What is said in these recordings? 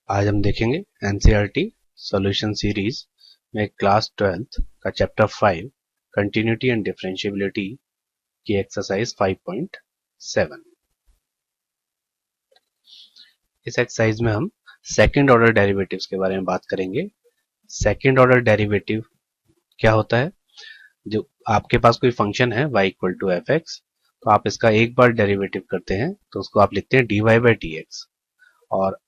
आज हम देखेंगे एनसीईआरटी सॉल्यूशन सीरीज में क्लास 12th का चैप्टर 5 कंटिन्यूटी एंड डिफरेंशिएबिलिटी की एक्सरसाइज 5.7। इस एक्सरसाइज में हम सेकंड ऑर्डर डेरिवेटिव्स के बारे में बात करेंगे। सेकंड ऑर्डर डेरिवेटिव क्या होता है? जो आपके पास कोई फंक्शन है y equal to f x, तो आप इसका एक बार डेरिवेटिव करते हैं तो उसको आप लिखते हैं dy बाई डी एक्स और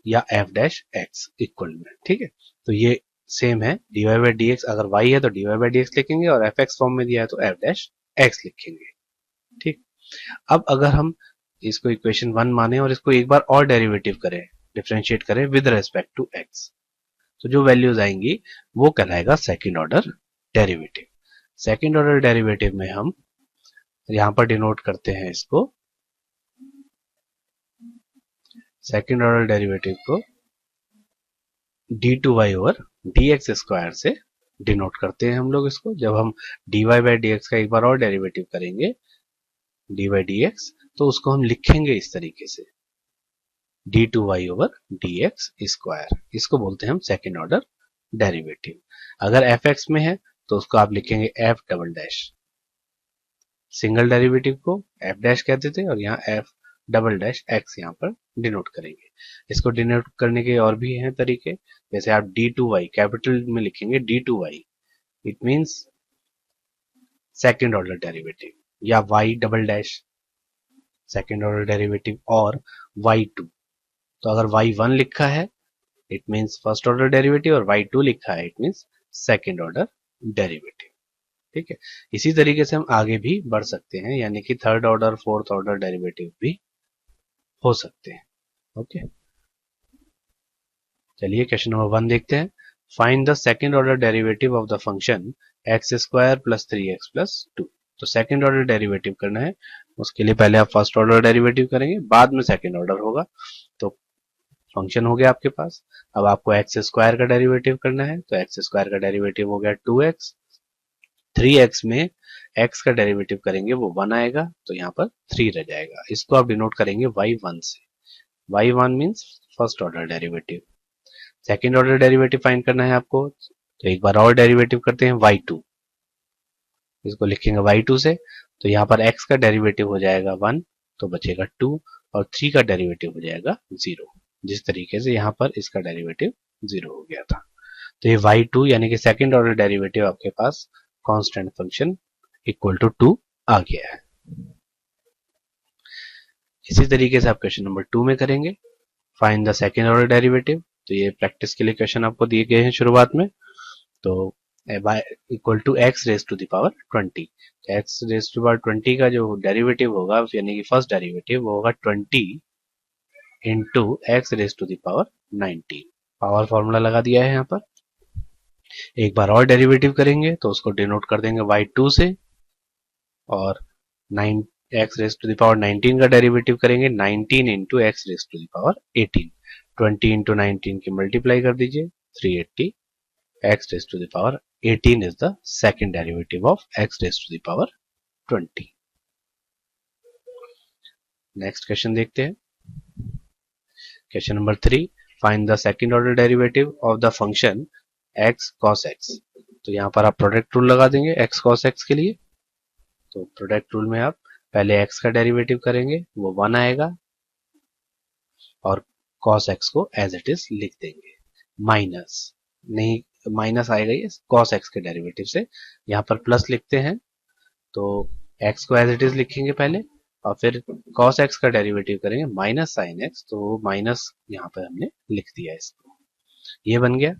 या एफ डैश एक्स इक्वल में। ठीक है, तो ये सेम है। dy बाई डी एक्स अगर y है तो dy बाई डी एक्स लिखेंगे और एफ एक्स फॉर्म में दिया है तो एफ डैश एक्स लिखेंगे। ठीक, अब अगर हम इसको इक्वेशन 1 माने और इसको एक बार और डेरिवेटिव करें, डिफरेंशिएट करें विद रेस्पेक्ट टू एक्स, तो जो वैल्यूज आएंगी वो कहलाएगा second order derivative. Second order derivative में हम यहां पर डिनोट करते हैं इसको, सेकंड ऑर्डर डेरिवेटिव को d two y over d x square से डिनोट करते हैं हम लोग इसको। जब हम d Y by D x का एक बार और डेरिवेटिव करेंगे डी बाई डी एक्स, तो उसको हम लिखेंगे इस तरीके से d two y over d x square. इसको बोलते हैं हम सेकेंड ऑर्डर डेरिवेटिव। अगर एफ एक्स में है तो उसको आप लिखेंगे f double dash, single derivative को एफ डैश कहते थे और यहाँ एफ डबल डैश एक्स यहाँ पर डिनोट करेंगे। इसको डिनोट करने के और भी हैं तरीके, जैसे आप डी टू वाई कैपिटल में लिखेंगे D two Y, it means second order derivative, या Y double dash second order derivative और वाई टू। तो अगर वाई वन लिखा है it means first order derivative और वाई टू लिखा है it means second order derivative. ठीक है, इसी तरीके से हम आगे भी बढ़ सकते हैं, यानी कि third order fourth order derivative भी हो सकते हैं। ओके, चलिए क्वेश्चन नंबर 1 देखते हैं। Find the second order derivative of the function x square plus 3x plus 2। तो सेकंड ऑर्डर डेरिवेटिव करना है, उसके लिए पहले आप फर्स्ट ऑर्डर डेरिवेटिव करेंगे, बाद में सेकंड ऑर्डर होगा। तो फंक्शन हो गया आपके पास। अब आपको एक्स स्क्वायर का डेरिवेटिव करना है, तो एक्स स्क्वायर का डेरिवेटिव हो गया 2x। 3x में x का डेरिवेटिव करेंगे वो 1 आएगा, तो यहाँ पर 3 रह जाएगा। इसको आप डिनोट करेंगे y1 से। y1 means first order derivative. Second order derivative find करना है आपको, तो एक बार और डेरिवेटिव करते हैं y2, इसको लिखेंगे y2 से। तो यहाँ पर x का डेरिवेटिव हो जाएगा 1, तो बचेगा 2 और 3 का डेरिवेटिव हो जाएगा 0। जिस तरीके से यहाँ पर इसका डेरिवेटिव 0 हो गया था, तो ये y2 यानी कि सेकेंड ऑर्डर डेरिवेटिव आपके पास कांस्टेंट फंक्शन इक्वल टू 2 आ गया है। इसी तरीके से आप क्वेश्चन नंबर 2 में करेंगे find the second order derivative. तो ये प्रैक्टिस के लिए क्वेश्चन आपको दिए गए हैं शुरुआत में। तो equal to x raise to the power 20, x raise to power 20 का जो डेरिवेटिव होगा यानी कि फर्स्ट डेरिवेटिव वो होगा 20 into x raise to the power 19। Power formula लगा दिया है यहाँ पर। एक बार और डेरिवेटिव करेंगे तो उसको डिनोट कर देंगे y2 से, और 9 x raise to the power 19 का डेरिवेटिव करेंगे 19 into x raise to the power 18। 20 into 19 की मल्टीप्लाई कर दीजिए 380, x raised to the power 18 is the second derivative of x raised to the power 20। Next question देखते हैं। Question number 3, find the second order derivative of the function x cos x। तो यहाँ पर आप product rule लगा देंगे x cos x के लिए। तो प्रोडक्ट रूल में आप पहले x का डेरिवेटिव करेंगे वो 1 आएगा और cos x को एज इट इज लिख देंगे, माइनस नहीं माइनस आएगा ये cos x के डेरिवेटिव से। यहाँ पर प्लस लिखते हैं तो x को एज इट इज लिखेंगे पहले और फिर cos x का डेरिवेटिव करेंगे माइनस साइन x, तो माइनस यहाँ पर हमने लिख दिया इसको, ये बन गया।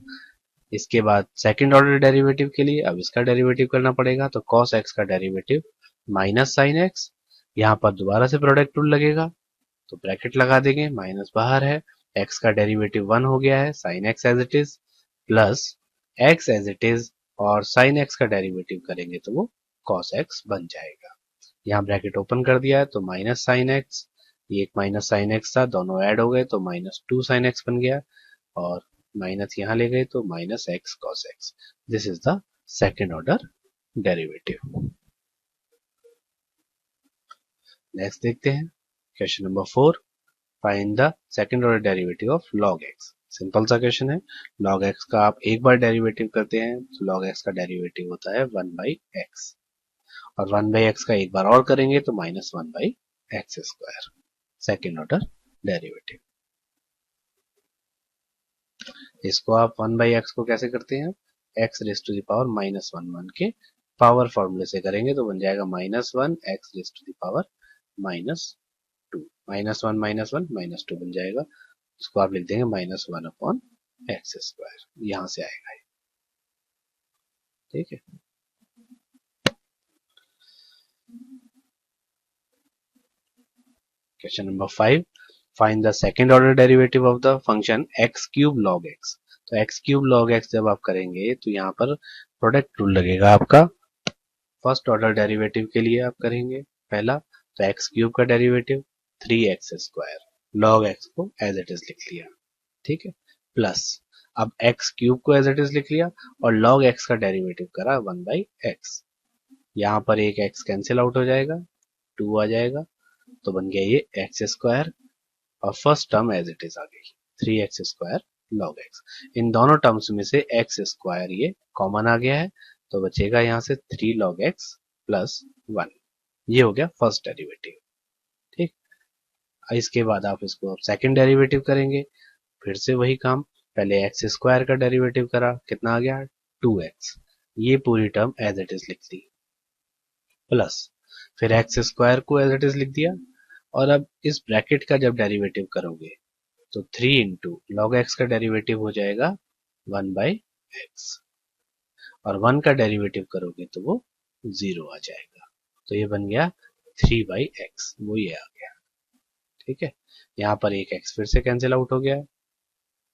इसके बाद सेकंड ऑर्डर डेरिवेटिव के लिए अब इसका डेरिवेटिव करना पड़ेगा, तो cos x का डेरिवेटिव माइनस साइन x, यहाँ पर दोबारा से प्रोडक्ट रूल लगेगा तो ब्रैकेट लगा देंगे, माइनस बाहर है, x का डेरिवेटिव 1 हो गया है, sine x as it is plus x as it is और sin x का डेरिवेटिव करेंगे तो वो cos x बन जाएगा। यहाँ ब्रैकेट ओपन कर दिया है तो माइनस साइन x, ये एक माइनस साइन x था, दोनों ऐड हो गए तो माइनस 2 साइन x बन गया और माइनस यहाँ ले गए तो minus x cos x। This is the second order derivative. Next देखते हैं question number 4, find the second order derivative of log x। Simple सा क्वेश्चन है। log x का आप एक बार डेरिवेटिव करते हैं तो log x का डेरिवेटिव होता है 1/x, और 1/x का एक बार और करेंगे तो -1/x², सेकंड ऑर्डर डेरिवेटिव। इसको आप 1/x को कैसे करते हैं, x raise to the power -1 के पावर फॉर्मूले से करेंगे तो बन जाएगा -1 x raise to the power -2, -1 -2 बन जाएगा। इसको आप लिख देंगे -1/x², यहां से आएगा। ठीक है। Question number 5, find the second order derivative of the function x³ log x। तो x³ log x जब आप करेंगे तो यहाँ पर प्रोडक्ट रूल लगेगा आपका। फर्स्ट ऑर्डर डेरिवेटिव के लिए आप करेंगे पहला, तो x³ का डेरिवेटिव 3x², log x को एज इट इज लिख लिया। ठीक है, प्लस अब x³ को एज इट इज लिख लिया और log x का डेरिवेटिव करा 1/x। यहाँ पर एक x कैंसिल आउट हो जाएगा, 2 आ जाएगा, तो बन गया ये x², और first term as it is आ गई 3x² log x। इन दोनों टर्म्स में से x² ये कॉमन आ गया है, तो बचेगा यहाँ से 3 log x प्लस 1। ये हो गया फर्स्ट डेरिवेटिव। ठीक, इसके बाद आप इसको सेकंड डेरिवेटिव करेंगे, फिर से वही काम, पहले x² का डेरिवेटिव करा, कितना आ गया 2x, ये पूरी टर्म एज इट इज लिख दी, प्लस फिर x² को एज इट इज लिख दिया, और अब इस ब्रैकेट का जब डेरिवेटिव करोगे तो 3 इंटू लॉग एक्स का डेरिवेटिव हो जाएगा 1/x, और 1 का डेरिवेटिव करोगे तो वो 0 आ जाएगा, तो ये बन गया 3/x, वो ये आ गया। ठीक है, यहाँ पर एक x फिर से कैंसिल आउट हो गया,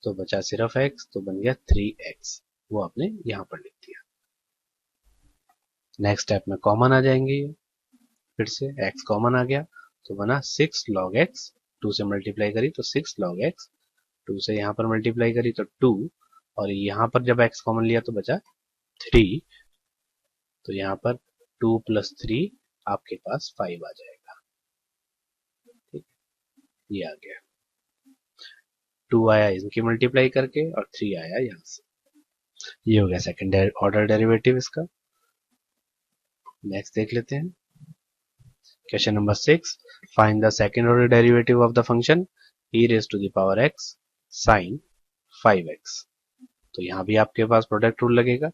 तो बचा सिर्फ x, तो बन गया 3x, वो आपने यहाँ पर लिख दिया। नेक्स्ट स्टेप में कॉमन आ जाएंगे, ये फिर से x कॉमन आ गया, तो बना 6 log x, 2 से मल्टीप्लाई करी तो 6 log x, 2 से यहाँ पर मल्टीप्लाई करी तो 2, और यहाँ पर जब x कॉमन लिया तो बचा 3, तो यहाँ पर 2 + 3 आपके पास 5 आ जाएगा। ठीक, ये आ गया, 2 आया इनकी मल्टीप्लाई करके और 3 आया यहाँ से, ये हो गया सेकंड ऑर्डर डेरिवेटिव इसका। नेक्स्ट देख लेते हैं question number 6, find the second order derivative of the function e⁻x sin 5x। तो यहाँ भी आपके पास प्रोडक्ट रूल लगेगा।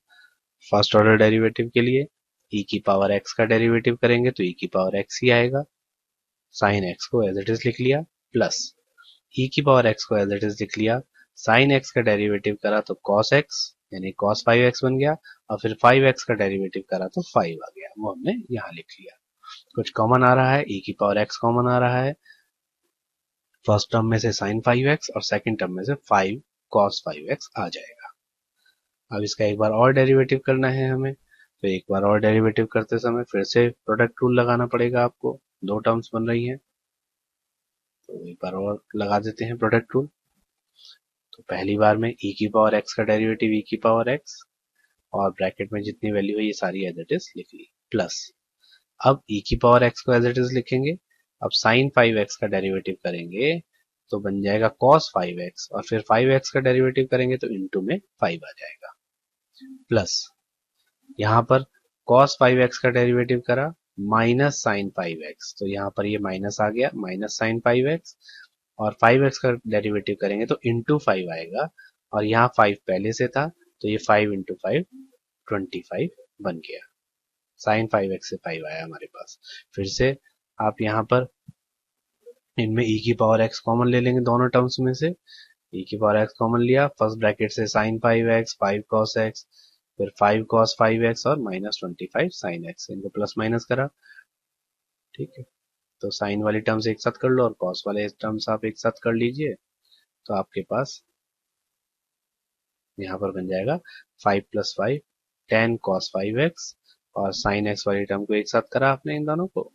फर्स्ट ऑर्डर डेरिवेटिव के लिए e⁻x का डेरिवेटिव करेंगे तो e⁻x ही आएगा, sin x को एज इट इज लिख लिया, प्लस e⁻x को एज इट इज लिख लिया, sin x का डेरिवेटिव करा तो cos x यानी cos 5x बन गया, और फिर 5x का डेरिवेटिव करा तो 5 आ गया, वो हमने यहाँ लिख लिया। कुछ कॉमन आ रहा है, e⁻x कॉमन आ रहा है, फर्स्ट टर्म में से sin 5x और सेकंड टर्म में से 5 cos 5x आ जाएगा। अब इसका एक बार और डेरिवेटिव करना है हमें, तो एक बार और डेरिवेटिव करते समय फिर से प्रोडक्ट रूल लगाना पड़ेगा आपको, दो टर्म्स बन रही हैं, तो एक बार और लगा देते हैं प्रोडक्ट रूल। तो पहली बार में e⁻x का डेरिवेटिव e⁻x, और ब्रैकेट में जितनी वैल्यू है ये सारी एज इट इज लिख ली, प्लस अब e⁻x को एज इट इज लिखेंगे, अब sin 5x का डेरिवेटिव करेंगे तो बन जाएगा cos 5x, और फिर 5x का डेरिवेटिव करेंगे तो इनटू में 5 आ जाएगा, प्लस यहाँ पर cos 5x का डेरिवेटिव करा माइनस sin 5x, तो यहाँ पर ये माइनस आ गया, माइनस sin 5x, और 5x का डेरिवेटिव करेंगे तो इंटू 5 आएगा, और यहाँ 5 पहले से था तो ये 5 इंटू 5 25 बन गया, sin 5x से 5 आया हमारे पास। फिर से आप यहाँ पर इनमें e⁻x कॉमन ले लेंगे दोनों टर्म्स में से, e⁻x कॉमन लिया, फर्स्ट ब्रैकेट से sin 5x 5 cos x, फिर 5 cos 5x और -25 sin x, इनको प्लस माइनस करा। ठीक है, तो साइन वाली टर्म्स एक साथ कर लो और cos वाले टर्म्स आप एक साथ कर लीजिए, तो आपके पास यहाँ पर बन जाएगा 5 + 5 10 cos 5x, और sin x वाली टर्म को एक साथ करा आपने इन दोनों को,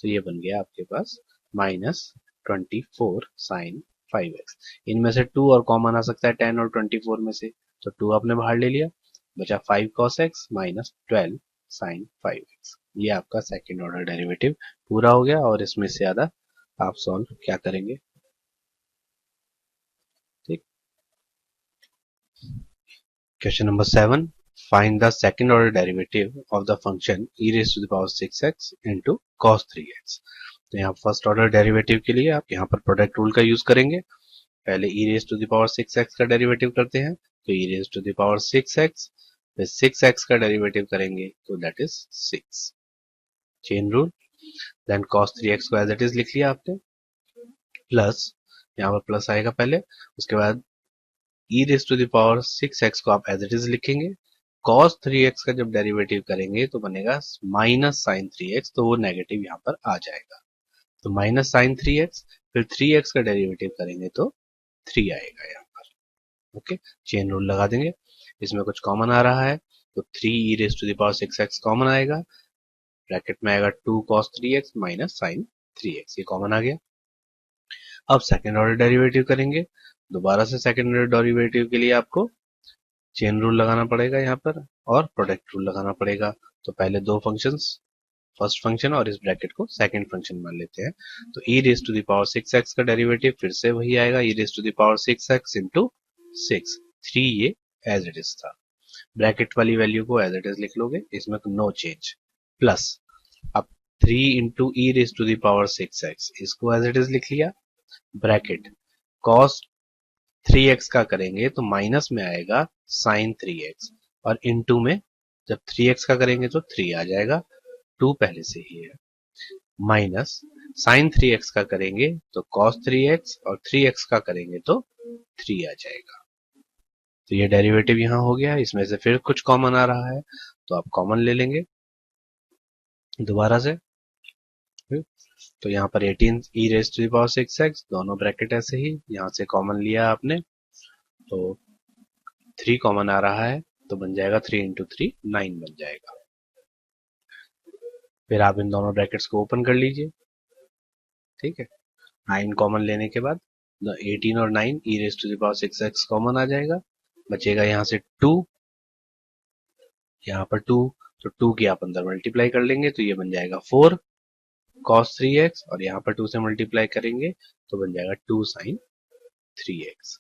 तो ये बन गया आपके पास -24 sin 5x। इनमें से 2 और कॉमन आ सकता है 10 और 24 में से, तो 2 आपने बाहर ले लिया, बचा 5 cos x -12 sin 5x। ये आपका सेकंड ऑर्डर डेरिवेटिव पूरा हो गया, और इसमें से ज्यादा आप सॉल्व क्या करेंगे, question number 7, find the second order derivative of the function e raise to the power 6x into cos 3x। तो यहाँ फर्स्ट ऑर्डर डेरिवेटिव के लिए आप यहाँ पर प्रोडक्ट रूल का यूज करेंगे। पहले e raise to the power 6x का डेरिवेटिव करते हैं, तो e raise to the power 6x, फिर 6x का डेरिवेटिव करेंगे तो that is 6, chain rule. Then cos 3x को एज इट इज लिख लिया आपने, प्लस यहाँ पर प्लस आएगा पहले, उसके बाद e raise to the power 6x को आप एज इट इज लिखेंगे। cos 3x का जब डेरिवेटिव करेंगे तो बनेगा माइनस साइन 3x, तो वो नेगेटिव यहाँ पर आ जाएगा, तो माइनस साइन 3x, फिर 3x का डेरिवेटिव करेंगे तो 3 आएगा यहाँ पर। ओके, चेन रूल लगा देंगे। इसमें कुछ कॉमन आ रहा है तो 3 e raise to the power 6x common आएगा, ब्रैकेट में आएगा 2 cos 3x minus sign 3x, ये कॉमन आ गया। अब सेकेंड ऑर्डर डेरिवेटिव करेंगे। दोबारा से सेकेंड ऑर्डर डेरिवेटिव के लिए आपको चेन रूल लगाना पड़ेगा यहाँ पर और प्रोडक्ट रूल लगाना पड़ेगा। तो पहले दो फंक्शंस, फर्स्ट फंक्शन और इस ब्रैकेट को सेकंड फंक्शन मान लेते हैं। तो e raise to the power 6x का डेरिवेटिव फिर से वही आएगा, e raise to the power 6x into 6, 3 ये एज इट इज था, ब्रैकेट वाली वैल्यू को एज इट इज लिख लोगे, इसमें नो चेंज, प्लस अब 3 into e raise to the power 6x, इसको एज इट इज लिख लिया, ब्रैकेट cos 3x का करेंगे तो माइनस में आएगा साइन 3x, और इनटू में जब 3x का करेंगे तो 3 आ जाएगा, 2 पहले से ही है, माइनस साइन 3x का करेंगे तो cos 3x, और 3x का करेंगे तो 3 आ जाएगा। तो ये डेरिवेटिव यहाँ हो गया। इसमें से फिर कुछ कॉमन आ रहा है तो आप कॉमन ले लेंगे दोबारा से। तो यहाँ पर 18 e raise to the power 6x, दोनों ब्रैकेट ऐसे ही, यहाँ से कॉमन लिया आपने तो 3 कॉमन आ रहा है, तो बन जाएगा 3 इंटू 3 9 बन जाएगा। फिर आप इन दोनों ब्रैकेट्स को ओपन कर लीजिए, ठीक है। 9 कॉमन लेने के बाद 18 और 9 e raise to the power 6x common आ जाएगा, बचेगा यहाँ से 2, यहाँ पर 2, तो 2 की आप अंदर मल्टीप्लाई कर लेंगे तो ये बन जाएगा 4 cos 3x, और यहाँ पर 2 से मल्टीप्लाई करेंगे तो बन जाएगा 2 sin 3x।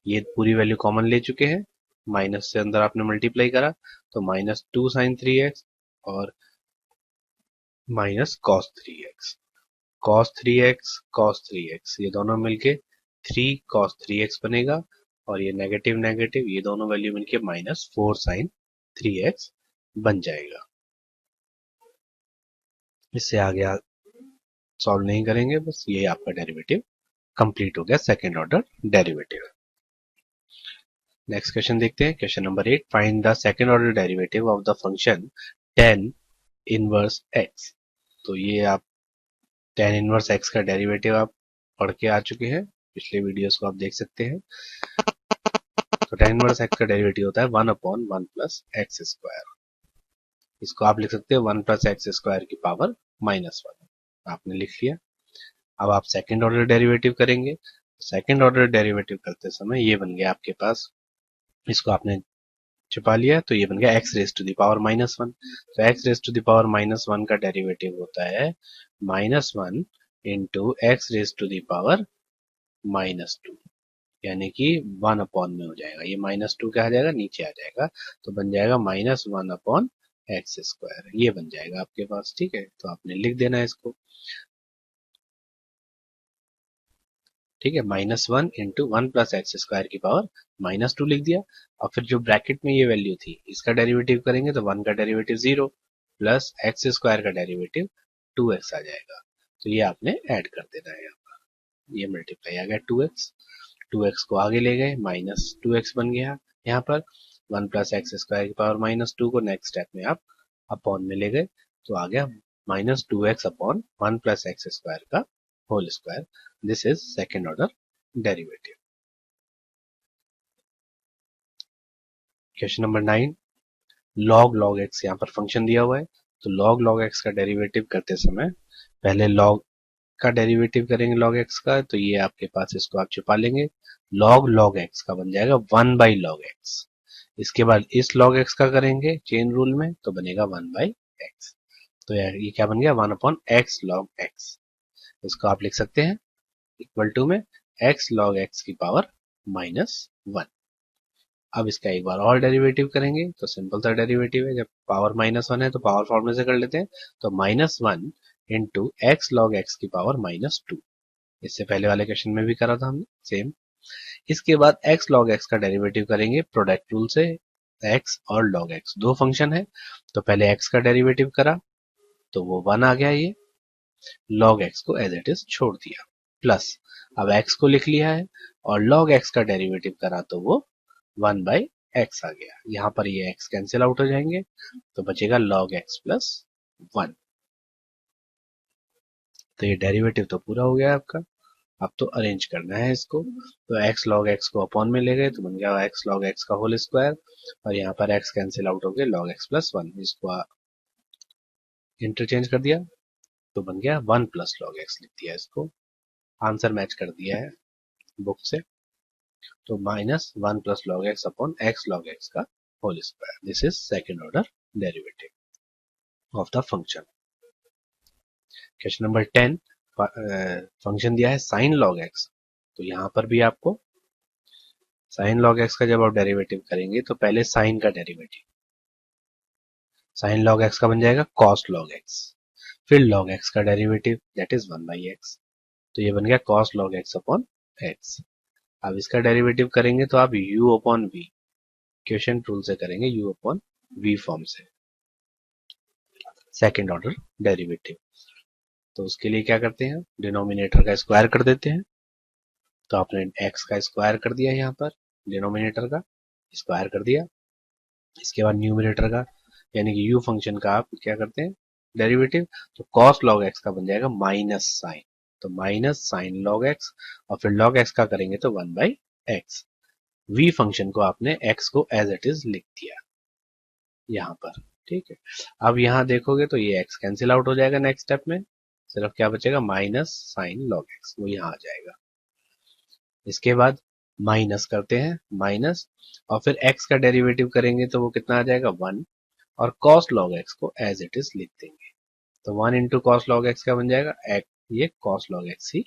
ये पूरी वैल्यू कॉमन ले चुके हैं, माइनस से अंदर आपने मल्टीप्लाई करा तो माइनस 2 sin 3x और minus cos 3x, cos 3x cos 3x, ये दोनों मिलके 3 cos 3x बनेगा, और ये नेगेटिव नेगेटिव, ये दोनों वैल्यू मिलके माइनस 4 sin 3x बन जाएगा। इससे आगे सॉल्व नहीं करेंगे, बस ये आपका डेरिवेटिव कंप्लीट हो गया, second order derivative. Next question देखते हैं, question number 8, find the second order derivative of the function tan inverse x। तो ये आप tan इनवर्स x का डेरिवेटिव आप पढ़ के आ चुके हैं, पिछले वीडियोस को आप देख सकते हैं। तो tan इनवर्स x का डेरिवेटिव होता है 1/1 प्लस एक्स स्क्वायर, इसको आप लिख सकते हैं 1 प्लस एक्स स्क्वायर की पावर -1, आपने लिख लिया। अब आप सेकेंड ऑर्डर डेरिवेटिव करेंगे, सेकेंड ऑर्डर डेरिवेटिव करते समय ये बन गया आपके पास, इसको आपने छिपा लिया तो ये बन गया x raise to the power -1। तो x raise to the power -1 का डेरिवेटिव होता है -1 into x raise to the power -2, यानी कि 1 में हो जाएगा, ये -2 क्या आ जाएगा, नीचे आ जाएगा, तो बन जाएगा -1 एक्स स्क्वायर, ये बन जाएगा आपके पास, ठीक है। तो आपने लिख देना है इसको, ठीक है, -1 इंटू 1 प्लस एक्स स्क्वायर की पावर -2 लिख दिया। और फिर जो ब्रैकेट में ये वैल्यू थी इसका डेरिवेटिव करेंगे तो 1 का डेरिवेटिव 0 प्लस एक्स स्क्वायर का डेरिवेटिव 2x आ जाएगा, तो ये आपने ऐड कर देना है यहाँ पर, ये मल्टीप्लाई आ गया 2x को आगे ले गए, -2x बन गया यहाँ पर, 1 प्लस एक्स स्क्वायर की पावर -2 को नेक्स्ट स्टेप में आप अपॉन में ले गए तो आ गया -2x upon 1 plus x square का whole square. This is second order derivative. Question number 9, log x, यहाँ पर फंक्शन दिया हुआ है, तो log x का डेरिवेटिव करते समय पहले log का डेरिवेटिव करेंगे log x का, तो ये आपके पास, इसको आप छिपा लेंगे, log x का बन जाएगा 1/log x। इसके बाद इस log x का करेंगे चेन रूल में तो बनेगा 1/x, तो ये क्या बन गया 1/x log x। इसको आप लिख सकते हैं इक्वल टू में x log x की पावर -1। अब इसका एक बार और डेरिवेटिव करेंगे तो सिंपल सा डेरिवेटिव है, जब पावर -1 है तो पावर फॉर्मूले से कर लेते हैं। तो -1 इंटू एक्स लॉग एक्स की पावर -2, इससे पहले वाले क्वेश्चन में भी करा था हमने सेम। इसके बाद x log x का डेरिवेटिव करेंगे प्रोडक्ट रूल से। x और log x दो फंक्शन है, तो पहले x का डेरिवेटिव करा तो वो 1 आ गया, ये log x को एज इट इज छोड़ दिया, प्लस अब x को लिख लिया है और log x का डेरिवेटिव करा तो वो 1/x आ गया। यहाँ पर ये x कैंसिल आउट हो जाएंगे तो बचेगा log x प्लस 1। तो ये डेरिवेटिव तो पूरा हो गया आपका। अब तो अरेंज करना है इसको, तो x log x को अपॉन में ले गए तो बन गया x log x का होल स्क्वायर, और यहाँ पर x कैंसिल आउट हो गया log x प्लस 1, इसको इंटरचेंज कर दिया तो बन गया 1 प्लस log x, लिख दिया इसको, आंसर मैच कर दिया है बुक से। तो -1 plus log x upon x log x का whole square, this is second order derivative of the function. Question number 10, function दिया है sin log x, तो यहाँ पर भी आपको sin log x का जब आप डेरिवेटिव करेंगे तो पहले sin का डेरिवेटिव, sin log x का बन जाएगा cos log x, फिर log x का डेरिवेटिव दैट इज 1/x, तो ये बन गया cos log x upon x। अब इसका डेरिवेटिव करेंगे तो आप u upon v, question rule से करेंगे u अपॉन v फॉर्म से, सेकेंड ऑर्डर डेरिवेटिव। तो उसके लिए क्या करते हैं, डिनोमिनेटर का स्क्वायर कर देते हैं, तो आपने x का स्क्वायर कर दिया, यहाँ पर डिनोमिनेटर का स्क्वायर कर दिया। इसके बाद न्यूमरेटर का यानी कि u फंक्शन का आप क्या करते हैं डेरिवेटिव, तो cos log x का बन जाएगा माइनस साइन, तो माइनस साइन log x, और फिर log x का करेंगे तो 1/x। v फंक्शन को आपने x को एज इट इज लिख दिया यहाँ पर, ठीक है। अब यहाँ देखोगे तो ये x कैंसिल आउट हो जाएगा, नेक्स्ट स्टेप में सिर्फ क्या बचेगा माइनस साइन log x, वो यहाँ आ जाएगा। इसके बाद माइनस करते हैं, माइनस और फिर x का डेरिवेटिव करेंगे तो वो कितना आ जाएगा 1, और cos log x को एज इट इज लिख देंगे, तो 1 इंटू cos log x का बन जाएगा x, ये cos log x ही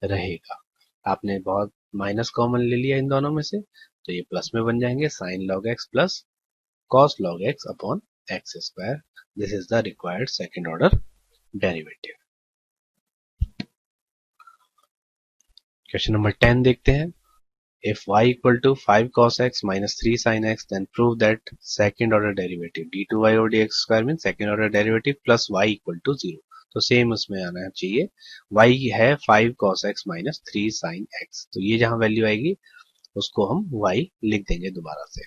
रहेगा। आपने बहुत माइनस कॉमन ले लिया इन दोनों में से, तो ये प्लस में बन जाएंगे sin log x plus cos log x upon x square, this is the required second order derivative. Question number 10 देखते हैं। If y equal to 5 cos x minus 3 sin x, then prove that second order derivative d2y over dx square means second order derivative plus y equal to 0। तो same उसमें आना चाहिए, y है 5 cos x minus 3 sin x, तो ये जहां value आएगी उसको हम y लिख देंगे दोबारा से।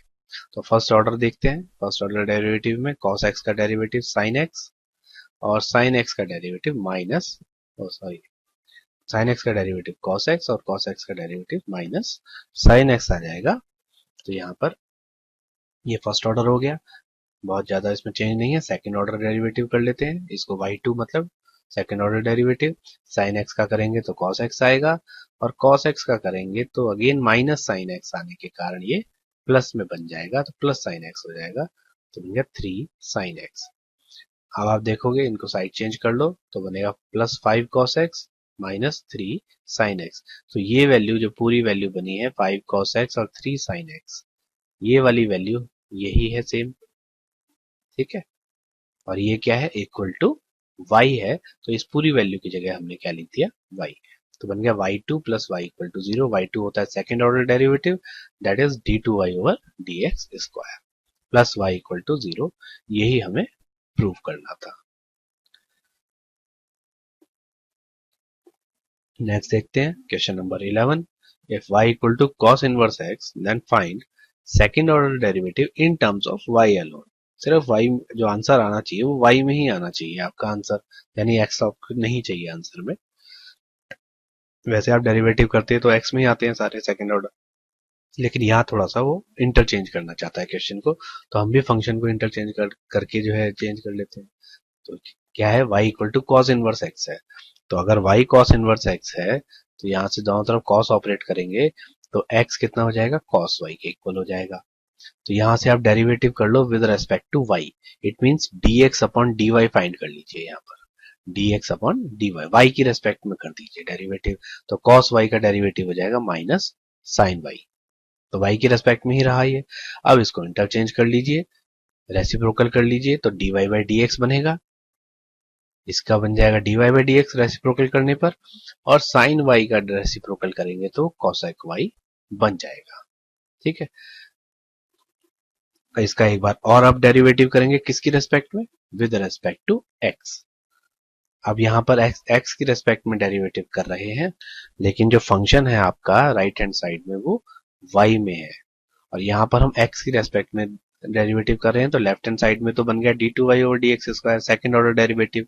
तो फर्स्ट ऑर्डर देखते हैं, फर्स्ट ऑर्डर डेरिवेटिव में cos x का डेरिवेटिव sin x, और sin x का derivative minus, sorry sin x का डेरिवेटिव cos x, और cos x का डेरिवेटिव माइनस sin x आ जाएगा। तो यहाँ पर ये फर्स्ट ऑर्डर हो गया, बहुत ज्यादा इसमें चेंज नहीं है। सेकंड ऑर्डर डेरिवेटिव कर लेते हैं, इसको y2 मतलब second order derivative, sin x का करेंगे तो cos x आएगा, और cos x का करेंगे तो अगेन माइनस sin x आने के कारण ये प्लस में बन जाएगा, तो प्लस sin x हो जाएगा, तो बन गया 3 sin x। अब आप देखोगे इनको साइड चेंज कर लो तो बनेगा plus 5 cos x minus 3 sin x। तो ये वैल्यू जो पूरी वैल्यू बनी है 5 cos x और 3 sin x, ये वाली वैल्यू यही है सेम, ठीक है। और ये क्या है, इक्वल टू y है, तो इस पूरी वैल्यू की जगह हमने क्या लिख दिया y, तो बन गया y2 plus y equal to 0। y2 होता है second order derivative that is d2y over dx square, plus y equal to 0, यही हमें प्रूव करना था। नेक्स्ट देखते हैं question number 11। If y equal to cos inverse x then find second order derivative in terms of y alone. सिर्फ y जो answer आना चाहिए वो y में ही आना चाहिए आपका आंसर, यानी x नहीं चाहिए आंसर में। वैसे आप डेरिवेटिव करते हैं तो x में ही आते हैं सारे सेकंड ऑर्डर, लेकिन यहाँ थोड़ा सा वो इंटरचेंज करना चाहता है क्वेश्चन को, तो हम भी फंक्शन को इंटरचेंज करके जो है चेंज कर लेते हैं। तो क्या है, y equal to cos inverse x है, तो अगर y cos इनवर्स x है तो यहाँ से दोनों तरफ cos ऑपरेट करेंगे तो x कितना हो जाएगा, cos y के इक्वल हो जाएगा। तो यहाँ से आप डेरिवेटिव कर लो with respect to y, it means dx upon dy find कर लीजिए, यहाँ पर dx अपॉन dy y की रेस्पेक्ट में कर दीजिए डेरिवेटिव, तो cos y का डेरिवेटिव हो जाएगा माइनस sin y, तो y के रेस्पेक्ट में ही रहा ये। अब इसको इंटरचेंज कर लीजिए, रेसिप्रोकल कर लीजिए, तो dy बाई डी एक्स बनेगा। इसका बन जाएगा dy by D x reciprocal करने पर, और साइन y का रेसिप्रोकल करेंगे तो cosec y बन जाएगा। ठीक है, इसका एक बार और अब डेरिवेटिव करेंगे किसकी रेस्पेक्ट में, विद रेस्पेक्ट टू x। अब यहां पर x की रेस्पेक्ट में डेरिवेटिव कर रहे हैं, लेकिन जो फंक्शन है आपका राइट हैंड साइड में वो y में है, और यहां पर हम x की रेस्पेक्ट में डेरिवेटिव कर रहे हैं, तो लेफ्ट हैंड साइड में तो बन गया d2y over dx square second order derivative,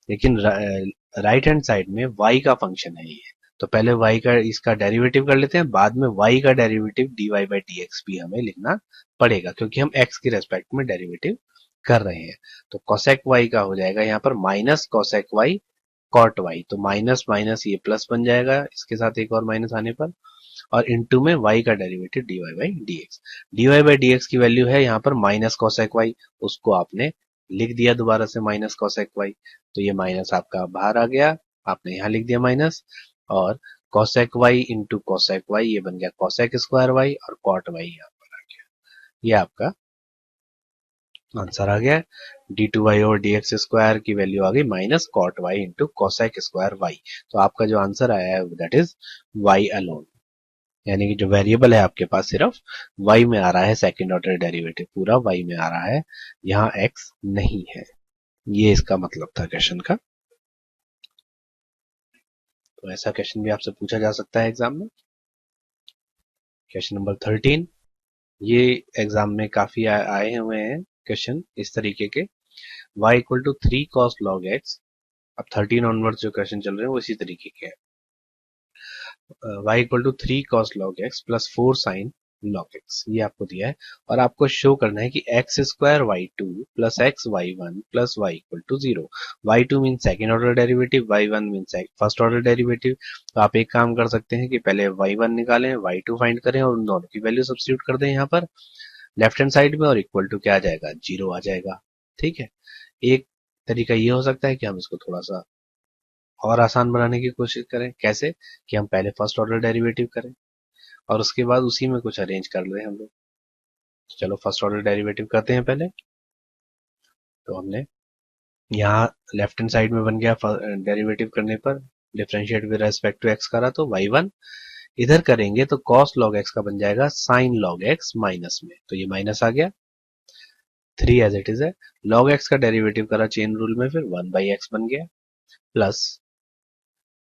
लेकिन राइट हैंड साइड में y का फंक्शन है ये, तो पहले y का इसका डेरिवेटिव कर लेते हैं, बाद में y का डेरिवेटिव dy बाई dx भी हमें लिखना पड़ेगा, क्योंकि हम x की रेस्पेक्ट में डेरिवेटिव कर रहे हैं। तो cosec y का हो जाएगा यहाँ पर minus cosec y cot y, तो माइनस माइनस ये प्लस बन जाएगा इसके साथ एक और माइनस आने पर, और इनटू में y का derivative dy by dx। dy by dx की वैल्यू है यहाँ पर माइनस cosec y, उसको आपने लिख दिया दोबारा से माइनस cosec y, तो ये माइनस आपका बाहर आ गया, आपने यहाँ लिख दिया माइनस, और cosec y into cosec y ये बन गया cosec स्क्वायर y, और cot y यहाँ पर आ गया। ये आपका आंसर आ गया। d2y और dx स्क्वायर की वैल्यू आ गई minus cot y into cosec square y। तो आपका जो आंसर आया है दैट इज y अलोन, यानी कि जो वेरिएबल है आपके पास सिर्फ y में आ रहा है, सेकंड ऑर्डर डेरिवेटिव पूरा y में आ रहा है, यहाँ x नहीं है। ये इसका मतलब था क्वेश्चन का। तो ऐसा क्वेश्चन भी आपसे पूछा जा सकता है एग्जाम में। क्वेश्चन नंबर 13, ये एग्जाम में काफी आए हुए हैं क्वेश्चन इस तरीके के। y equal to 3 cos log x, अब 13 ऑनवर्ड जो क्वेश्चन चल रहे हैं वो इसी तरीके के हैं। y equal to 3 cos log x plus 4 sin log x, ये आपको दिया है, और आपको शो करना है कि x square y2 plus x y1 plus y equal to 0। y2 mean second order derivative, y1 mean first order derivative. तो आप एक काम कर सकते हैं कि पहले y1 निकालें, y2 फाइंड करें, और उन दोनों की वैल्यू सब्स्टिट्यूट कर दें यहाँ पर लेफ्ट हैंड साइड में, और इक्वल टू क्या आ जाएगा, 0 आ जाएगा। ठीक है, एक तरीका ये हो सकता है कि हम इसको थोड़ा सा और आसान बनाने की कोशिश करें। कैसे, कि हम पहले फर्स्ट ऑर्डर डेरिवेटिव करें और उसके बाद उसी में कुछ अरेंज कर लें हम लोग। तो चलो फर्स्ट ऑर्डर डेरिवेटिव करते हैं पहले। तो हमने यहाँ लेफ्ट हैंड साइड में बन गया डेरिवेटिव करने पर differentiate with respect to x करा तो y1, इधर करेंगे तो cos log x का बन जाएगा sin log x माइनस में, तो ये माइनस आ गया, 3 एज इट इज है। log x का डेरिवेटिव करा चेन रूल में, फिर 1 बाई एक्स बन गया, प्लस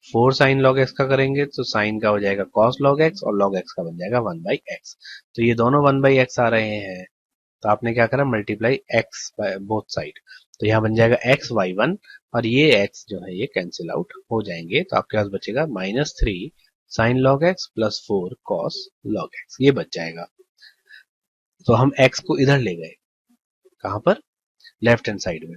4 sin log x का करेंगे तो sin का हो जाएगा cos log x, और log x का बन जाएगा 1 बाई एक्स। तो ये दोनों 1 बाई एक्स आ रहे हैं, तो आपने क्या करा, मल्टीप्लाई x बोथ साइड, तो यहाँ बन जाएगा x y1, और ये x जो है ये कैंसिल आउट हो जाएंगे, तो आपके पास बचेगा -3 sin log x plus 4 cos log x, ये बच जाएगा। तो हम x को इधर ले गए, कहां पर, लेफ्ट हैंड साइड में।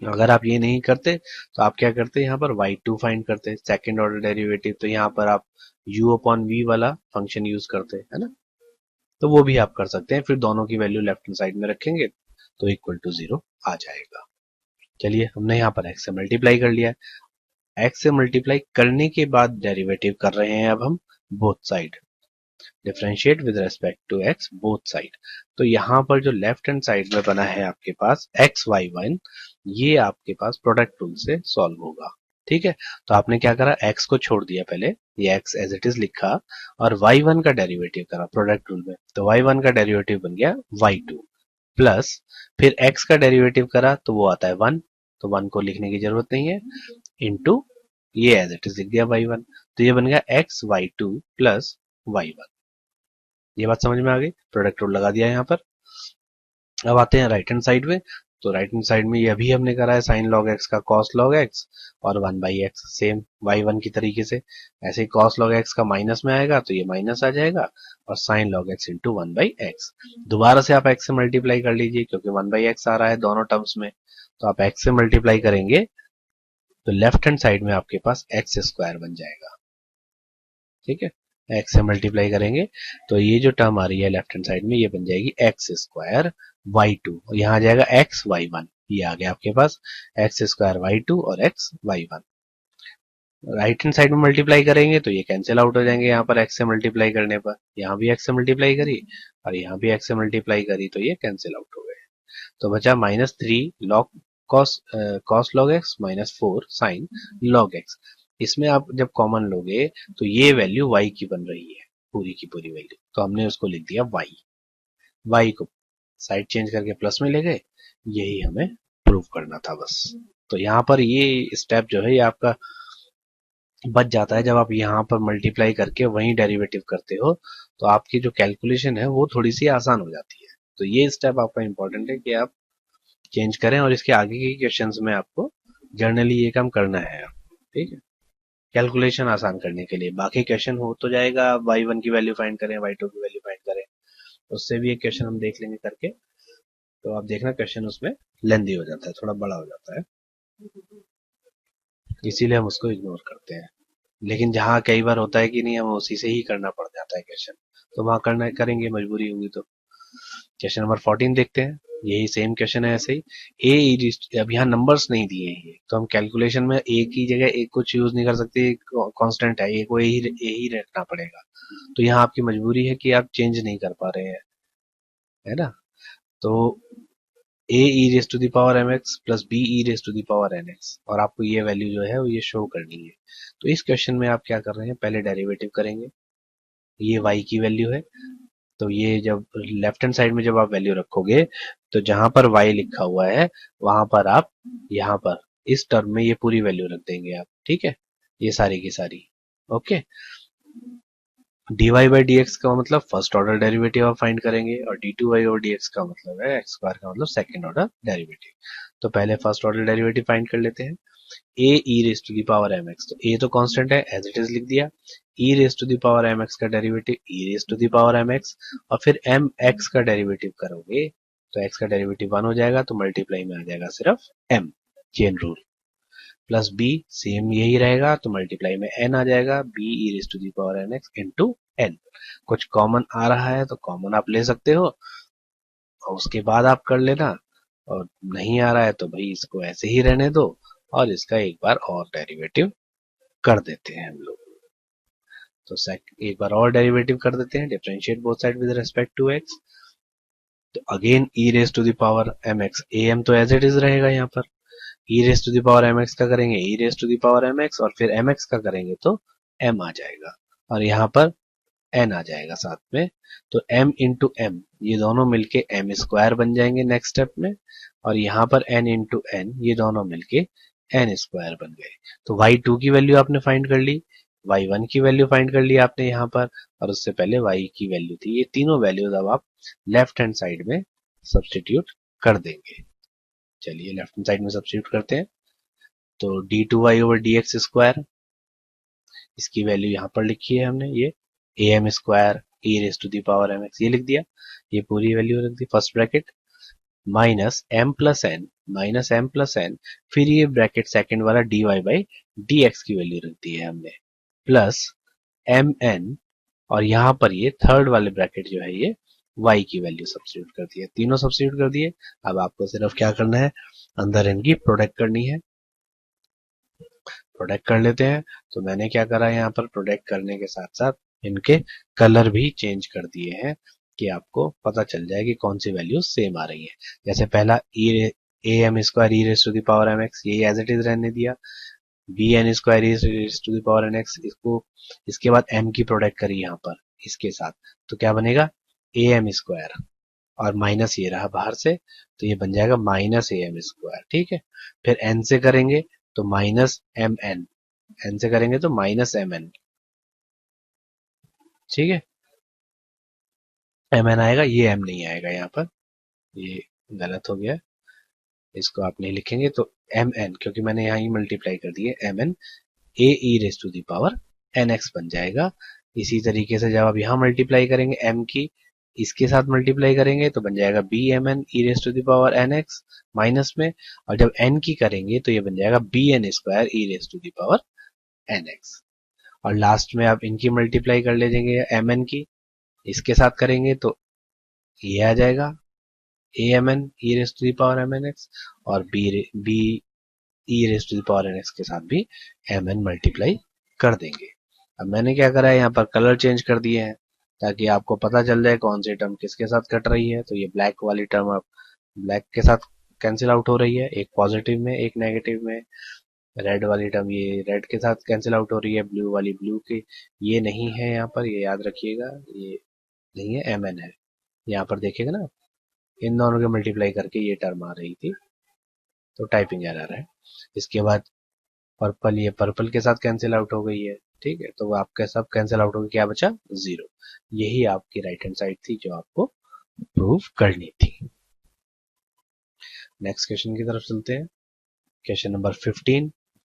अगर आप ये नहीं करते तो आप क्या करते, यहाँ पर y2 फाइंड करते, सेकेंड ऑर्डर डेरिवेटिव, तो यहाँ पर आप u अपॉन v वाला फंक्शन यूज करते है ना, तो वो भी आप कर सकते हैं, फिर दोनों की वैल्यू लेफ्ट हैंड साइड में रखेंगे तो इक्वल टू 0 आ जाएगा। चलिए हमने यहाँ पर x से मल्टीप्लाई कर लिया है, x से मल्टीप्लाई करने के बाद डेरिवेटिव कर रहे हैं अब हम both side, differentiate with respect to x both side. तो यहाँ पर जो लेफ्ट हैंड साइड में बना है आपके पास x y1, ये आपके पास प्रोडक्ट रूल से सॉल्व होगा। ठीक है, तो आपने क्या करा, x को छोड़ दिया पहले, ये x एज इट इज लिखा, और y1 का डेरिवेटिव करा प्रोडक्ट रूल में, तो y1 का डेरिवेटिव बन गया y2, प्लस फिर x का डेरिवेटिव करा तो वो आता है 1, तो 1 को लिखने की जरूरत नहीं है, इंटू ये एज इट इज लिख दिया y1, तो ये बन गया x y2 प्लस y1। ये बात समझ में आ गई, प्रोडक्ट रूल लगा दिया यहाँ पर। अब आते हैं राइट हैंड साइड में, तो राइट हैंड साइड में ये अभी हमने करा है साइन लॉग एक्स का कॉस लॉग एक्स, और 1 बाई एक्स सेम y1 की तरीके से, ऐसे ही कॉस लॉग एक्स का माइनस में आएगा तो ये माइनस आ जाएगा, और sign log x into 1 by x. दोबारा से आप एक्स से मल्टीप्लाई कर लीजिए, क्योंकि 1 बाई एक्स आ रहा है दोनों टर्म्स में, तो आप एक्स से मल्टीप्लाई करेंगे तो लेफ्ट हैंड साइड में आपके पास एक्स स्क्वायर बन जाएगा। ठीक है, एक्स से मल्टीप्लाई करेंगे तो ये जो टर्म आ रही है लेफ्ट हैंड साइड में, ये बन जाएगी एक्स स्क्वायर y2, और यहाँ आ जाएगा एक्स y1, ये आ गया आपके पास एक्स स्क्वायर y2 और x y1। Right hand side में मल्टीप्लाई करेंगे तो ये कैंसिल आउट हो जाएंगे, यहाँ पर एक्स से मल्टीप्लाई करने पर यहाँ भी एक्स से मल्टीप्लाई करी और यहाँ भी एक्स से मल्टीप्लाई करी तो ये कैंसिल आउट हो गए। तो बचा -3 log cos log x -4 sign log x. इसमें आप जब कॉमन लोगे तो ये वैल्यू y की बन रही है, पूरी की पूरी वैल्यू, तो हमने उसको लिख दिया y को साइड चेंज करके प्लस में ले गए, यही हमें प्रूव करना था बस। तो यहाँ पर ये स्टेप जो है ये आपका बच जाता है। जब आप यहाँ पर मल्टीप्लाई करके वहीं डेरिवेटिव करते हो तो आपकी जो कैलकुलेशन है वो थोड़ी सी आसान हो जाती है। तो ये स्टेप आपका इंपॉर्टेंट है कि आप चेंज करें, और इसके आगे के क्वेश्चंस में आपको जनरली ये काम करना है आपको, ठीक है, कैलकुलेशन आसान करने के लिए। बाकी क्वेश्चन हो तो जाएगा, y1 की वैल्यू फाइंड करें, y2 की वैल्यू फाइंड करें, उससे भी एक क्वेश्चन हम देख लेंगे करके। तो आप देखना क्वेश्चन उसमें लेंदी हो जाता है, थोड़ा बड़ा हो जाता है, इसीलिए हम उसको इग्नोर करते हैं। लेकिन जहाँ कई बार होता है कि नहीं, हम उसी से ही करना पड़ जाता है क्वेश्चन, तो वहां करना करेंगे, मजबूरी होगी तो। क्वेश्चन नंबर 14 देखते हैं, यही सेम क्वेश्चन है ऐसे ही। अब यहाँ नंबर्स नहीं दिए हैं, तो हम कैलकुलेशन में एक ही जगह एक कुछ यूज नहीं कर सकते, कांस्टेंट है, एक को यही रखना पड़ेगा। तो यहाँ आपकी मजबूरी है कि आप चेंज नहीं कर पा रहे हैं, है ना। तो A E raise to the power M X plus B E raise to the power N x, और आपको ये वैल्यू जो है वो ये शो करनी है। तो इस क्वेश्चन में आप क्या कर रहे हैं, पहले डेरिवेटिव करेंगे, ये y की वैल्यू है, तो ये जब लेफ्ट हैंड साइड में जब आप वैल्यू रखोगे तो जहां पर y लिखा हुआ है वहां पर आप यहाँ पर इस टर्म में ये पूरी वैल्यू रख देंगे आप, ठीक है, ये सारी की सारी। Okay, dy by D x का मतलब फर्स्ट ऑर्डर डेरिवेटिव आप फाइंड करेंगे, और d2y ओवर dx का मतलब है एक्स स्क्वायर का मतलब सेकंड ऑर्डर डेरिवेटिव। तो पहले फर्स्ट ऑर्डर डेरिवेटिव फाइंड कर लेते हैं। A E raise to the power M X, तो ए तो कांस्टेंट है, एज इट इज लिख दिया। E raise to the power M X का derivative E raise to the power M X, और फिर एम एक्स का डेरिवेटिव करोगे तो एक्स का डेरिवेटिव 1 हो जाएगा, तो मल्टीप्लाई में आ जाएगा सिर्फ m, chain rule, plus b same यही रहेगा, तो मल्टीप्लाई में एन आ जाएगा, b E raise to the power N x into n. कुछ कॉमन आ रहा है तो कॉमन आप ले सकते हो और उसके बाद आप कर लेना, और नहीं आ रहा है तो भाई इसको ऐसे ही रहने दो और इसका एक बार और डेरिवेटिव कर देते हैं हम लोग। तो एक बार और डेरिवेटिव कर देते हैं, differentiate both side with respect to X. तो again E raise to the power M X, A M तो एज इट इज रहेगा यहाँ पर, E raise to the power M X का करेंगे E raise to the power M X, और फिर M X का करेंगे तो एम आ जाएगा, और यहाँ पर एन आ जाएगा साथ में। तो m इंटू एम ये दोनों मिलके एम स्क्वायर बन जाएंगे नेक्स्ट स्टेप में, और यहाँ पर n इंटू एन ये दोनों मिलके एन स्क्वायर बन गए। तो y2 की वैल्यू आपने फाइंड कर ली, y1 की वैल्यू फाइंड कर ली आपने यहाँ पर, और उससे पहले y की वैल्यू थी। ये तीनों वैल्यूज अब आप लेफ्ट हैंड साइड में सब्सटीट्यूट कर देंगे। चलिए लेफ्ट हैंड साइड में सब्सटीट्यूट करते हैं, तो d two y over d x square, इसकी वैल्यू यहाँ पर लिखी है हमने, ये a m square e raise to the power M x ये लिख दिया, ये पूरी वैल्यू रख दी first bracket, minus m plus n, minus m plus n, फिर ये ब्रैकेट सेकंड वाला d Y by D x की वैल्यू रख दी है हमने, प्लस एम एन, और यहाँ पर ये थर्ड वाले ब्रैकेट जो है ये y की वैल्यू सब्स्टिट्यूट कर दी है, तीनों सब्स्टिट्यूट कर दिए। अब आपको सिर्फ क्या करना है, अंदर इनकी प्रोडक्ट करनी है, प्रोडक्ट कर लेते हैं। तो मैंने क्या करा है, यहाँ पर प्रोडक्ट करने के साथ साथ इनके कलर भी चेंज कर दिए हैं कि आपको पता चल जाए कि कौन सी वैल्यू सेम आ रही है। जैसे पहला a m square e raise to the power M x, ये एज इट इज रहने दिया, b n square e raise to the power N x, इसको इसके बाद एम की प्रोडक्ट करी यहाँ पर इसके साथ, तो क्या बनेगा ए एम स्क्वायर, और माइनस ये रहा बाहर से, तो ये बन जाएगा माइनस ए एम स्क्वायर, ठीक है। फिर एन से करेंगे तो माइनस एम एन, एन से करेंगे तो माइनस एम एन, ठीक है, एम एन आएगा, ये एम नहीं आएगा यहाँ पर, ये गलत हो गया, इसको आप नहीं लिखेंगे, तो एम एन, क्योंकि मैंने यहाँ ही मल्टीप्लाई कर दिए, m n a E raise to the power N x बन जाएगा। इसी तरीके से जब आप यहाँ मल्टीप्लाई करेंगे एम की इसके साथ मल्टीप्लाई करेंगे तो बन जाएगा b m N E raise to the power N x minus में, और जब एन की करेंगे तो ये बन जाएगा b n square e raise to the power N x, और लास्ट में आप इनकी मल्टीप्लाई कर ले जाएंगे एम एन की इसके साथ करेंगे तो ये आ जाएगा A M N E raise to the power M N x, और B E raise to the power N X के साथ भी एम एन मल्टीप्लाई कर देंगे। अब मैंने क्या करा है, यहाँ पर कलर चेंज कर दिए हैं ताकि आपको पता चल जाए कौन सी टर्म किसके साथ कट रही है। तो ये ब्लैक वाली टर्म अब ब्लैक के साथ कैंसिल आउट हो रही है, एक पॉजिटिव में एक नेगेटिव में। रेड वाली टर्म ये रेड के साथ कैंसिल आउट हो रही है, ब्लू वाली ब्लू के, ये नहीं है यहाँ पर, ये याद रखिएगा, ये नहीं है, एम एन है। यहाँ पर देखिएगा ना, इन दोनों के मल्टीप्लाई करके ये टर्म आ रही थी, तो टाइपिंग एरर है। इसके बाद पर्पल, ये पर्पल के साथ कैंसिल आउट हो गई है, ठीक है, तो वो आपके सब कैंसिल आउट हो गया, क्या बचा, 0। यही आपकी राइट हैंड साइड थी जो आपको प्रूव करनी थी। नेक्स्ट क्वेश्चन की तरफ चलते हैं। Question number 15,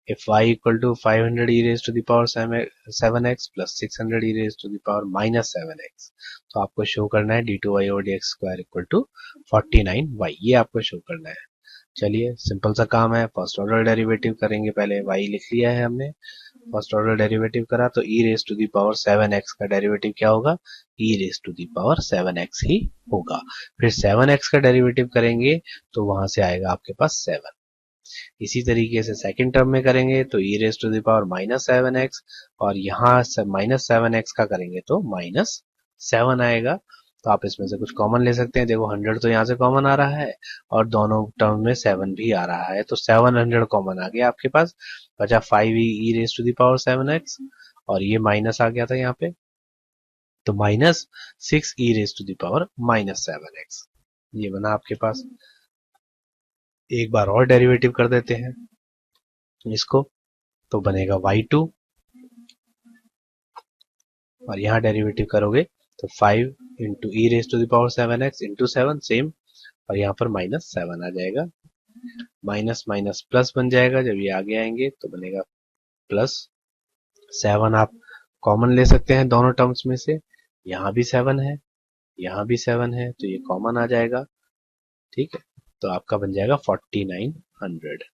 if y equal to 500 e raised to the power 7x plus 600 e raised to the power minus 7x, तो आपको शो करना है d2y over dx square equal to 49y, ये आपको शो करना है। चलिए सिंपल सा काम है, फर्स्ट ऑर्डर डेरिवेटिव करेंगे। पहले y लिख लिया है हमने, फर्स्ट ऑर्डर डेरिवेटिव करा तो e raise to the power 7x का डेरिवेटिव क्या होगा, e raise to the power 7x ही होगा। फिर 7x का डेरिवेटिव करेंगे तो वहां से आएगा आपके पास 7। इसी तरीके से सेकंड टर्म में करेंगे तो e raise to the power -7x, और यहाँ से -7x का करेंगे तो -7 आएगा। तो आप इसमें से कुछ कॉमन ले सकते हैं, देखो 100 तो यहाँ से कॉमन आ रहा है और दोनों टर्म में 7 भी आ रहा है, तो 700 कॉमन आ गया आपके पास, बचा 5 e raise to the power 7x, और ये माइनस आ गया था यहाँ पे, तो -6 e raise to the power -7x, ये बना आपके पास। एक बार और डेरिवेटिव कर देते हैं इसको, तो बनेगा y2, और यहाँ डेरिवेटिव करोगे तो 5 into e raise to the power 7x into 7 same, और यहाँ पर -7 आ जाएगा, माइनस माइनस प्लस बन जाएगा, जब ये आगे आएंगे तो बनेगा +7। आप कॉमन ले सकते हैं दोनों टर्म्स में से, यहाँ भी 7 है, यहाँ भी 7 है, तो ये कॉमन आ जाएगा, ठीक है, तो आपका बन जाएगा 4900।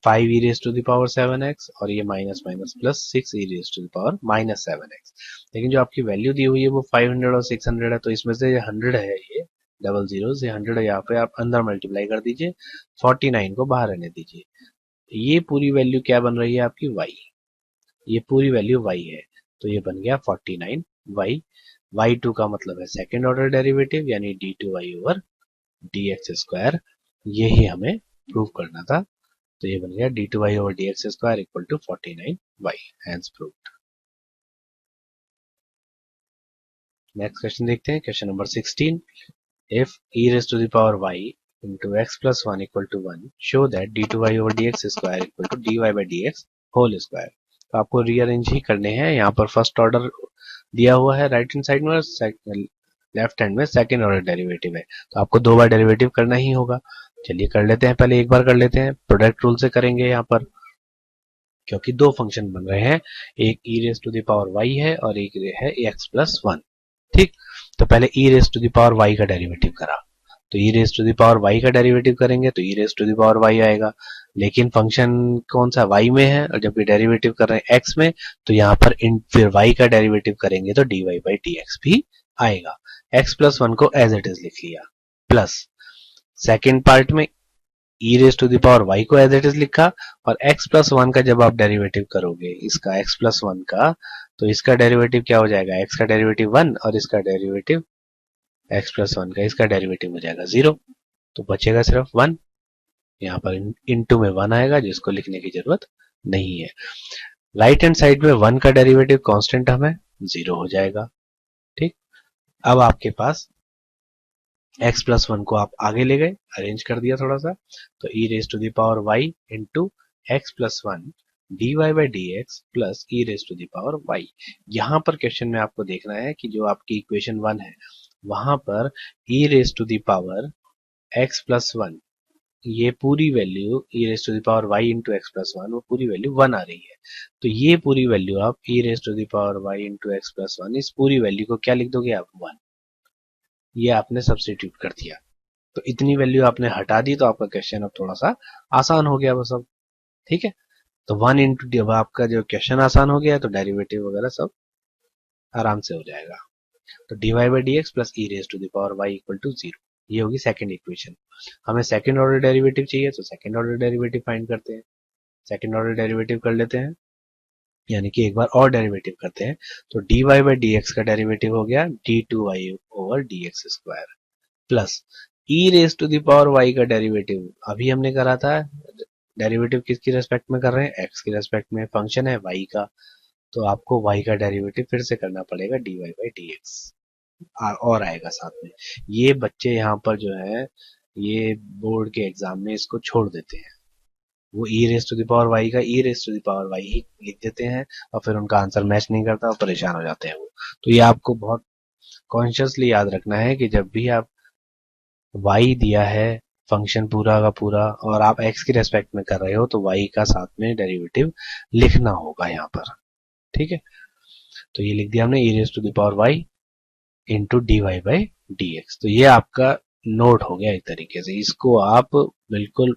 5 e raise to the power 7x, और ये minus minus plus 6 e raise to the power -7x। लेकिन जो आपकी वैल्यू दी हुई है वो 500 और 600 है, तो इसमें से 100 है, ये डबल जीरो से 100 यहाँ पे आप अंदर मल्टीप्लाई कर दीजिए, 49 को बाहर रहने दीजिए। ये पूरी वैल्यू क्या बन रही है आपकी, y, ये पूरी वैल्यू y है, तो ये बन गया 49y। y2 का मतलब है सेकेंड ऑर्डर डेरिवेटिव, यानी d2y ओवर dx स्क्वायर, यही हमें प्रूव करना था। तो ये बन गया d2y over dx square equal to 49y, hence proved. Next question देखते हैं, question number 16, if e raised to the power y into x plus 1 equal to 1, show that d2y over dx square equal to dy by dx whole square। तो आपको rearrange ही करने हैं, यहाँ पर first order दिया हुआ है राइट हैंड साइड में, और लेफ्ट हैंड में सेकेंड ऑर्डर डेरिवेटिव है, तो आपको 2 बार डेरिवेटिव करना ही होगा। चलिए कर लेते हैं, पहले एक बार कर लेते हैं, प्रोडक्ट रूल से करेंगे यहाँ पर, क्योंकि दो फंक्शन बन रहे हैं, एक e raise to the power y है और एक है x प्लस 1, ठीक। तो पहले e raise to the power y का डेरिवेटिव करा, तो e raise to the power y का डेरिवेटिव करेंगे तो e raise to the power y आएगा, लेकिन फंक्शन कौन सा y में है, और जब डेरिवेटिव कर रहे हैं x में, तो यहाँ पर फिर y का डेरिवेटिव करेंगे तो dy बाई dx भी आएगा। x प्लस 1 को एज इट इज लिख लिया, प्लस सेकेंड पार्ट में e raise to the power y को एज इट इज लिखा, और x प्लस 1 का जब आप डेरिवेटिव करोगे इसका x प्लस 1 का, तो इसका डेरिवेटिव क्या हो जाएगा, x का डेरिवेटिव 1 और इसका डेरिवेटिव x प्लस 1 का, इसका डेरिवेटिव हो जाएगा 0, तो बचेगा सिर्फ 1। यहाँ पर इनटू में 1 आएगा जिसको लिखने की जरूरत नहीं है। राइट हैंड साइड में 1 का डेरिवेटिव कांस्टेंट हमें 0 हो जाएगा, ठीक। अब आपके पास x प्लस 1 को आप आगे ले गए, अरेंज कर दिया थोड़ा सा, तो e raise to the power y into x plus 1 dy by D x plus e raise to the power y। यहाँ पर क्वेश्चन में आपको देखना है कि जो आपकी इक्वेशन 1 है वहां पर e raise to the power x plus 1, ये पूरी value e raise to the power y into x plus 1, वो पूरी वैल्यू 1 आ रही है, तो ये पूरी वैल्यू आप e raise to the power y into x plus 1, इस पूरी वैल्यू को क्या लिख दोगे आप, 1, ये आपने सब्स्टिट्यूट कर दिया, तो इतनी वैल्यू आपने हटा दी, तो आपका क्वेश्चन अब थोड़ा सा आसान हो गया वो सब, ठीक है। तो 1 इंटू, जब आपका जो क्वेश्चन आसान हो गया तो डेरिवेटिव वगैरह सब आराम से हो जाएगा। तो dy by D x plus e raise to the power y equal to 0, ये होगी सेकंड इक्वेशन। हमें सेकंड ऑर्डर डेरिवेटिव चाहिए तो सेकंड ऑर्डर डेरिवेटिव फाइंड करते हैं। सेकंड ऑर्डर डेरिवेटिव कर लेते हैं, यानी कि एक बार और डेरिवेटिव करते हैं। तो dy बाई डी एक्स का डेरिवेटिव हो गया d2y over d x square plus e raise to the power y का डेरिवेटिव अभी हमने करा था। डेरिवेटिव किसकी रेस्पेक्ट में कर रहे हैं, x की रेस्पेक्ट में, फंक्शन है y का, तो आपको y का डेरिवेटिव फिर से करना पड़ेगा dy बाई डी एक्स और आएगा साथ में। ये बच्चे यहाँ पर जो है ये बोर्ड के एग्जाम में इसको छोड़ देते हैं, वो E raise to the power Y का E raise to the power Y ही लिख देते हैं और फिर उनका आंसर मैच नहीं करता और परेशान हो जाते हैं वो। तो ये आपको बहुत कॉन्शियसली याद रखना है कि जब भी आप वाई दिया है फंक्शन पूरा का पूरा और आप एक्स की रेस्पेक्ट में कर रहे हो तो वाई का साथ में डेरिवेटिव लिखना होगा यहाँ पर। ठीक है, तो ये लिख दिया हमने E raise to the power Y into D Y by D X. तो ये आपका नोट हो गया एक तरीके से, इसको आप बिल्कुल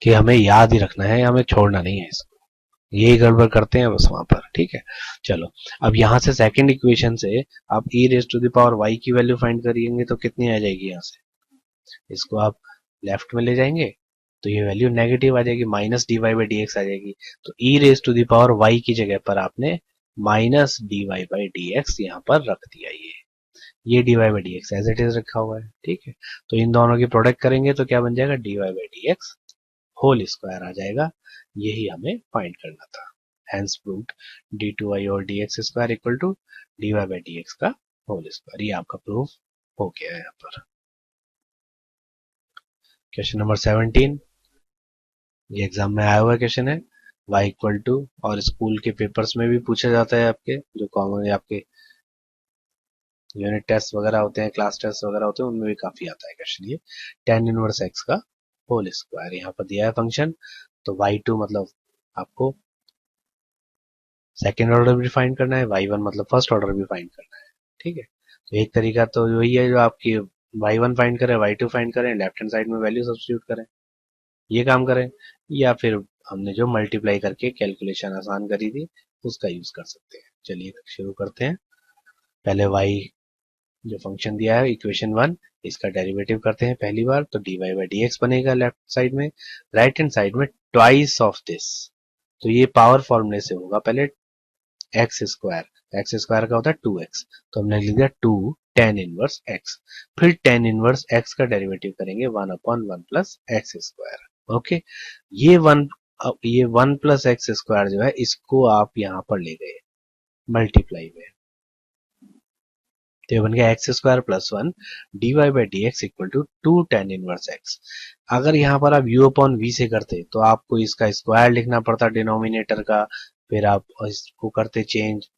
कि हमें याद ही रखना है, हमें छोड़ना नहीं है इसको, यही गड़बड़ करते हैं बस वहां पर। ठीक है, चलो अब यहां से सेकंड इक्वेशन से आप e raise to the power y की वैल्यू फाइंड करेंगे तो कितनी आ जाएगी, यहाँ से इसको आप लेफ्ट में ले जाएंगे तो ये वैल्यू नेगेटिव आ जाएगी, minus D Y by D X आ जाएगी। तो e raise to the power y की जगह पर आपने minus D Y by D X यहाँ पर रख दिया, ये D Y by D X as it is रखा हुआ है। ठीक है, तो इन दोनों की प्रोडक्ट करेंगे तो क्या बन जाएगा, D Y by D X whole square आ जाएगा। यही हमें फाइंड करना था। हेंस प्रूव्ड d2y और dx square equal to dy by dx का होल स्क्वायर। ये आपका प्रूफ हो गया है यहाँ पर। क्वेश्चन नंबर 17, ये एग्जाम में आया हुआ क्वेश्चन है। y इक्वल टू, और स्कूल के पेपर्स में भी पूछा जाता है, आपके जो कॉमन आपके यूनिट टेस्ट वगैरह होते हैं, क्लास टेस्ट वगैरह होते हैं, उनमें भी काफी आता है क्वेश्चन ये। tan इनवर्स x का होल स्क्वायर यहाँ पर दिया है फंक्शन। तो y2 मतलब आपको सेकेंड ऑर्डर भी फाइंड करना है, y1 मतलब फर्स्ट ऑर्डर भी फाइंड करना है। ठीक है, तो एक तरीका तो वही है जो आपकी y1 फाइंड करें, y2 फाइंड करें, लेफ्ट हैंड साइड में वैल्यू सब्स्टिट्यूट करें, ये काम करें, या फिर हमने जो मल्टीप्लाई करके कैलकुलेशन आसान करी थी उसका यूज कर सकते हैं। चलिए शुरू करते हैं। पहले y जो फंक्शन दिया है इक्वेशन 1, इसका डेरिवेटिव करते हैं पहली बार, तो dy बाई डी एक्स बनेगा लेफ्ट साइड में, राइट हैंड साइड में ट्वाइस ऑफ दिस। तो ये पावर फॉर्मूले से होगा, पहले एक्स स्क्वायर का होता है 2x, तो हमने लिख दिया 2 tan इनवर्स x, फिर tan इनवर्स x का डेरिवेटिव करेंगे 1/1 प्लस एक्स स्क्वायर। ओके, ये 1 प्लस एक्स स्क्वायर जो है इसको आप यहां पर ले गए मल्टीप्लाई में, तो ये बन गया x square plus 1 d Y by D x equal to 2 tan inverse x। अगर यहाँ पर आप u अपॉन v से करते तो आपको इसका स्क्वायर लिखना पड़ता डिनोमिनेटर का, फिर आप इसको करते चेंज,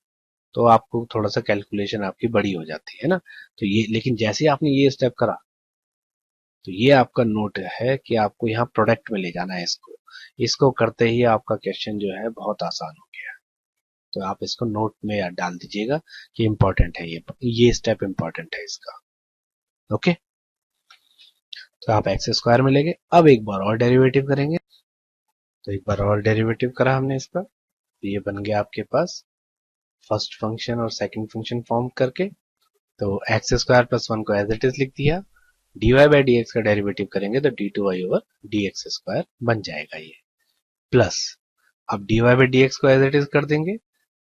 तो आपको थोड़ा सा कैलकुलेशन आपकी बड़ी हो जाती है ना। तो ये, लेकिन जैसे ही आपने ये स्टेप करा तो ये आपका नोट है कि आपको यहाँ प्रोडक्ट में ले जाना है इसको, इसको करते ही आपका क्वेश्चन जो है बहुत आसान हो गया। तो आप इसको नोट में डाल दीजिएगा कि इंपॉर्टेंट है, ये स्टेप इंपॉर्टेंट है इसका। ओके, तो आप एक्स स्क्वायर में लेंगे। अब एक बार और डेरिवेटिव करेंगे, तो एक बार और डेरिवेटिव करा हमने इसका, तो ये बन गया आपके पास फर्स्ट फंक्शन और सेकंड फंक्शन फॉर्म करके, तो एक्स स्क्वायर प्लस 1 को एज इट इज लिख दिया, dy बाई डी एक्स का डेरिवेटिव करेंगे तो d2y over d x square बन जाएगा ये, प्लस अब dy बाई डी एक्स को एज इट इज कर देंगे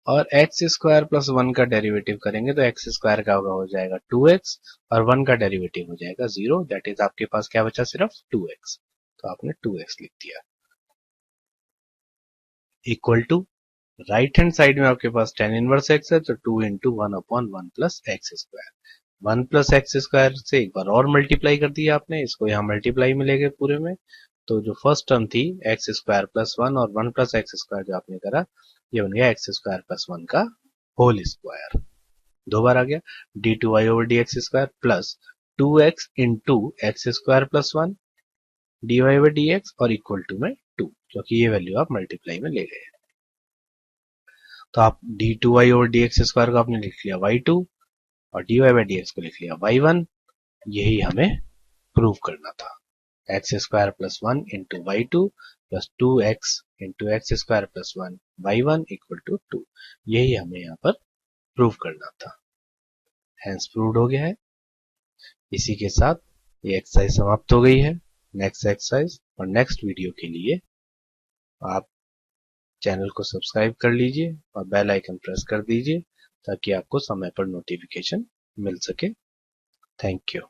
और एक्स स्क्वायर प्लस 1 का डेरिवेटिव करेंगे तो एक्स स्क्वायर का हो जाएगा 2x और 1 का डेरिवेटिव हो जाएगा 0, दैट इज आपके पास क्या बचा, सिर्फ 2x, तो आपने 2x लिख दिया equal to right hand side में आपके पास tan इनवर्स x है, तो 2 into 1/1 plus x square, 1 plus x square से एक बार और मल्टीप्लाई कर दिया आपने, इसको यहाँ मल्टीप्लाई में ले गए पूरे में, तो जो फर्स्ट टर्म थी एक्स स्क्वायर प्लस 1 और 1 प्लस एक्स स्क्वायर जो आपने करा, ये बन गया एक्स स्क्वायर प्लस 1 का होल स्क्वायर, दो बार आ गया d2y over d x square plus 2x into x square plus 1 dy by D x और इक्वल टू में 2, क्योंकि ये वैल्यू आप मल्टीप्लाई में ले गए। तो आप d2y ओवर dx स्क्वायर को आपने लिख लिया y2 और dy बाई dx को लिख लिया y1, यही हमें प्रूव करना था। X square plus 1 into y2 plus 2x into x square plus 1 y1 equal to 2, यही हमें यहाँ पर प्रूव करना था। हेंस प्रूव्ड हो गया है। इसी के साथ ये एक्सरसाइज समाप्त हो गई है। नेक्स्ट एक्सरसाइज और नेक्स्ट वीडियो के लिए आप चैनल को सब्सक्राइब कर लीजिए और बेल आइकन प्रेस कर दीजिए ताकि आपको समय पर नोटिफिकेशन मिल सके। Thank you.